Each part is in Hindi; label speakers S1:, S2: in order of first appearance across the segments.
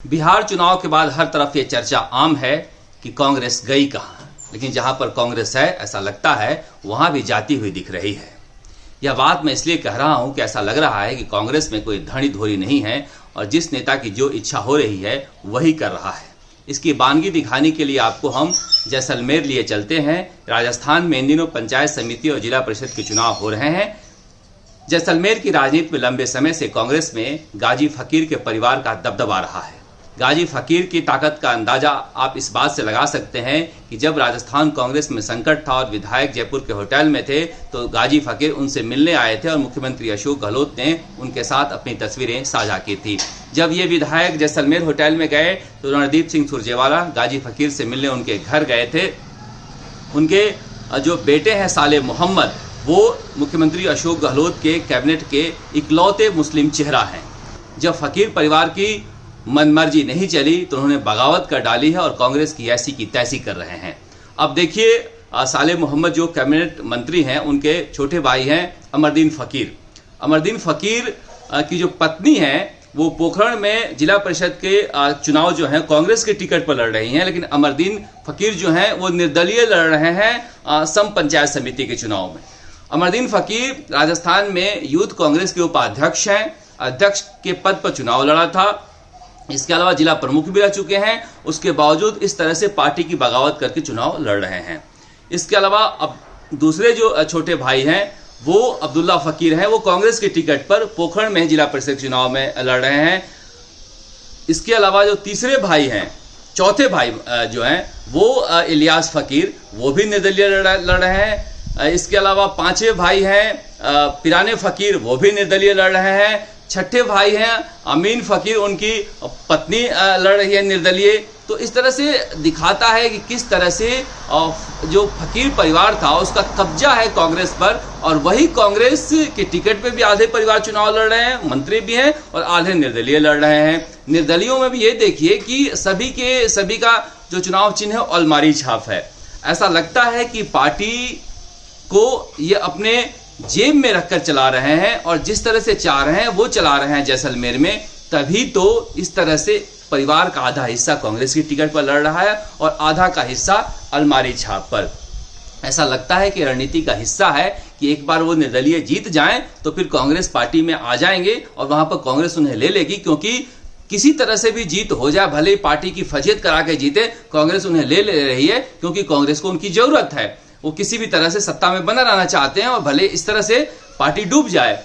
S1: बिहार चुनाव के बाद हर तरफ ये चर्चा आम है कि कांग्रेस गई कहां, लेकिन जहां पर कांग्रेस है ऐसा लगता है वहां भी जाती हुई दिख रही है। यह बात मैं इसलिए कह रहा हूं कि ऐसा लग रहा है कि कांग्रेस में कोई धनी धोरी नहीं है और जिस नेता की जो इच्छा हो रही है वही कर रहा है। इसकी बानगी दिखाने के लिए आपको हम जैसलमेर लिए चलते हैं। राजस्थान में इन दिनों पंचायत समिति और जिला परिषद के चुनाव हो रहे हैं। जैसलमेर की राजनीति में लंबे समय से कांग्रेस में गाजी फकीर के परिवार का दबदबा रहा है। गाजी फकीर की ताकत का अंदाजा आप इस बात से लगा सकते हैं कि जब राजस्थान कांग्रेस में संकट था और विधायक जयपुर के होटल में थे तो गाजी फकीर उनसे मिलने आए थे और मुख्यमंत्री अशोक गहलोत ने उनके साथ अपनी तस्वीरें साझा की थी। जब ये विधायक जैसलमेर होटल में गए तो रणदीप सिंह सुरजेवाला गाजी फकीर से मिलने उनके घर गए थे। उनके जो बेटे हैं साले मोहम्मद, वो मुख्यमंत्री अशोक गहलोत के कैबिनेट के इकलौते मुस्लिम चेहरा हैं। जब फकीर परिवार की मनमर्जी नहीं चली तो उन्होंने बगावत कर डाली है और कांग्रेस की ऐसी की तैसी कर रहे हैं। अब देखिए, साले मोहम्मद जो कैबिनेट मंत्री हैं उनके छोटे भाई हैं अमरदीन फकीर। अमरदीन फकीर की जो पत्नी है वो पोखरण में जिला परिषद के चुनाव जो हैं कांग्रेस के टिकट पर लड़ रही हैं, लेकिन अमरदीन फकीर जो हैं वो निर्दलीय लड़ रहे हैं सम पंचायत समिति के चुनाव में। अमरदीन फकीर राजस्थान में यूथ कांग्रेस के उपाध्यक्ष हैं। अध्यक्ष के पद पर चुनाव लड़ा था। इसके अलावा जिला प्रमुख भी रह चुके हैं। उसके बावजूद इस तरह से पार्टी की बगावत करके चुनाव लड़ रहे हैं। इसके अलावा अब दूसरे जो छोटे भाई हैं वो अब्दुल्ला फकीर हैं। वो कांग्रेस के टिकट पर पोखरण में जिला परिषद चुनाव में लड़ रहे हैं। इसके अलावा जो तीसरे भाई हैं, चौथे भाई जो हैं वो इलियास फकीर, वो भी निर्दलीय लड़ रहे हैं। इसके अलावा पांचवें भाई हैं पिराने फकीर, वो भी निर्दलीय लड़ रहे हैं। छठे भाई हैं अमीन फकीर, उनकी पत्नी लड़ रही है निर्दलीय। तो इस तरह से दिखाता है कि किस तरह से जो फकीर परिवार था उसका कब्जा है कांग्रेस पर, और वही कांग्रेस के टिकट पे भी आधे परिवार चुनाव लड़ रहे हैं, मंत्री भी हैं, और आधे निर्दलीय लड़ रहे हैं। निर्दलीयों में भी ये देखिए कि सभी का जो चुनाव चिन्ह है अलमारी छाप है। ऐसा लगता है कि पार्टी को ये अपने जेब में रखकर चला रहे हैं और जिस तरह से चाह रहे हैं वो चला रहे हैं जैसलमेर में। तभी तो इस तरह से परिवार का आधा हिस्सा कांग्रेस की टिकट पर लड़ रहा है और आधा का हिस्सा अलमारी छाप पर। ऐसा लगता है कि रणनीति का हिस्सा है कि एक बार वो निर्दलीय जीत जाएं तो फिर कांग्रेस पार्टी में आ जाएंगे और वहां पर कांग्रेस उन्हें ले लेगी, क्योंकि किसी तरह से भी जीत हो जाए, भले ही पार्टी की फजीहत करा के जीते, कांग्रेस उन्हें ले रही है क्योंकि कांग्रेस को उनकी जरूरत है। वो किसी भी तरह से सत्ता में बना रहना चाहते हैं और भले इस तरह से पार्टी डूब जाए।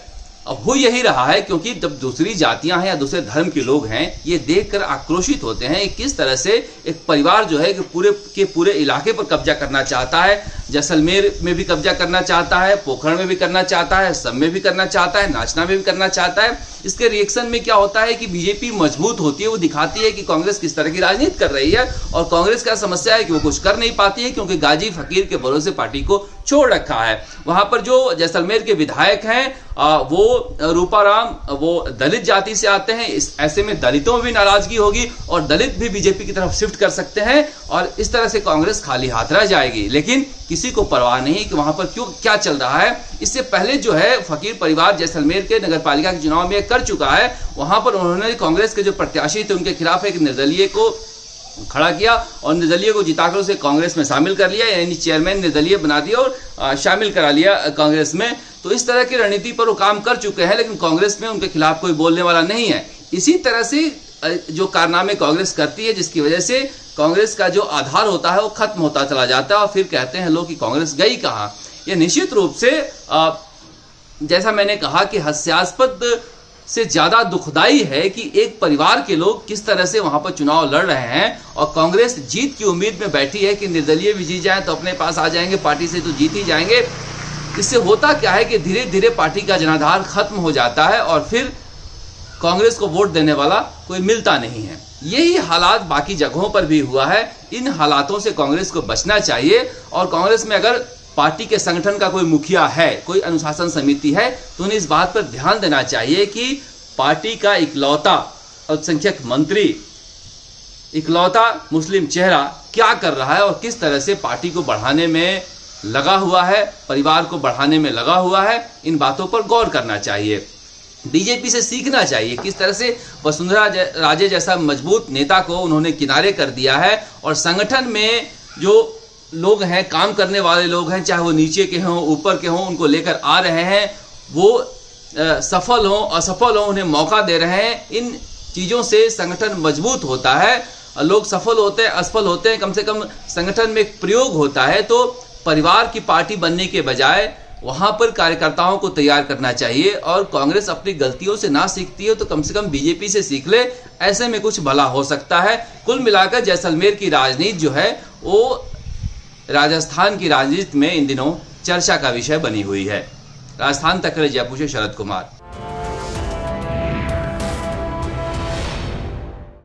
S1: अब हो यही रहा है, क्योंकि जब दूसरी जातियां हैं या दूसरे धर्म के लोग हैं ये देखकर आक्रोशित होते हैं कि किस तरह से एक परिवार जो है कि पूरे इलाके पर कब्जा करना चाहता है। जैसलमेर में भी कब्जा करना चाहता है, पोखरण में भी करना चाहता है, सब में भी करना चाहता है, नाचना में भी करना चाहता है। इसके रिएक्शन में क्या होता है कि बीजेपी मजबूत होती है, वो दिखाती है कि कांग्रेस किस तरह की राजनीति कर रही है, और कांग्रेस का समस्या है कि वो कुछ कर नहीं पाती है क्योंकि गाजी फकीर के भरोसे पार्टी को छोड़ रखा है। वहां पर जो जैसलमेर के विधायक हैं वो रूपाराम, वो दलित जाति से आते हैं। ऐसे में दलितों में भी नाराजगी होगी और दलित भी बीजेपी की तरफ शिफ्ट कर सकते हैं और इस तरह से कांग्रेस खाली हाथ रह जाएगी। लेकिन किसी को परवाह नहीं कि वहां पर क्या चल रहा है। इससे पहले जो है फकीर परिवार जैसलमेर के नगरपालिका के चुनाव में कर चुका है। वहां पर उन्होंने कांग्रेस के जो प्रत्याशी थे उनके खिलाफ एक निर्दलीय को खड़ा किया और निर्दलीय को जिताकर उसे कांग्रेस में शामिल कर लिया, यानी चेयरमैन निर्दलीय बना दिया और शामिल करा लिया कांग्रेस में। तो इस तरह की रणनीति पर वो काम कर चुके हैं, लेकिन कांग्रेस में उनके खिलाफ कोई बोलने वाला नहीं है। इसी तरह से जो कारनामे कांग्रेस करती है जिसकी वजह से कांग्रेस का जो आधार होता है वो खत्म होता चला जाता है और फिर कहते हैं लोग कि कांग्रेस गई कहां। ये निश्चित रूप से जैसा मैंने कहा कि हास्यास्पद से ज्यादा दुखदाई है कि एक परिवार के लोग किस तरह से वहां पर चुनाव लड़ रहे हैं और कांग्रेस जीत की उम्मीद में बैठी है कि निर्दलीय भी जीत जाए तो अपने पास आ जाएंगे, पार्टी से तो जीत ही जाएंगे। इससे होता क्या है कि धीरे धीरे पार्टी का जनाधार खत्म हो जाता है और फिर कांग्रेस को वोट देने वाला कोई मिलता नहीं है। यही हालात बाकी जगहों पर भी हुआ है। इन हालातों से कांग्रेस को बचना चाहिए और कांग्रेस में अगर पार्टी के संगठन का कोई मुखिया है, कोई अनुशासन समिति है, तो उन्हें इस बात पर ध्यान देना चाहिए कि पार्टी का इकलौता अल्पसंख्यक मंत्री, इकलौता मुस्लिम चेहरा क्या कर रहा है और किस तरह से पार्टी को बढ़ाने में लगा हुआ है, परिवार को बढ़ाने में लगा हुआ है। इन बातों पर गौर करना चाहिए। बीजेपी से सीखना चाहिए किस तरह से वसुंधरा राजे जैसा मजबूत नेता को उन्होंने किनारे कर दिया है, और संगठन में जो लोग हैं, काम करने वाले लोग हैं, चाहे वो नीचे के हों ऊपर के हों, उनको लेकर आ रहे हैं, वो सफल हों असफल हों उन्हें मौका दे रहे हैं। इन चीज़ों से संगठन मजबूत होता है, लोग सफल होते हैं असफल होते हैं, कम से कम संगठन में एक प्रयोग होता है। तो परिवार की पार्टी बनने के बजाय वहां पर कार्यकर्ताओं को तैयार करना चाहिए, और कांग्रेस अपनी गलतियों से ना सीखती हो तो कम से कम बीजेपी से सीख ले, ऐसे में कुछ भला हो सकता है। कुल मिलाकर जैसलमेर की राजनीति जो है वो राजस्थान की राजनीति में इन दिनों चर्चा का विषय बनी हुई है। राजस्थान तक जयपुर से शरद कुमार।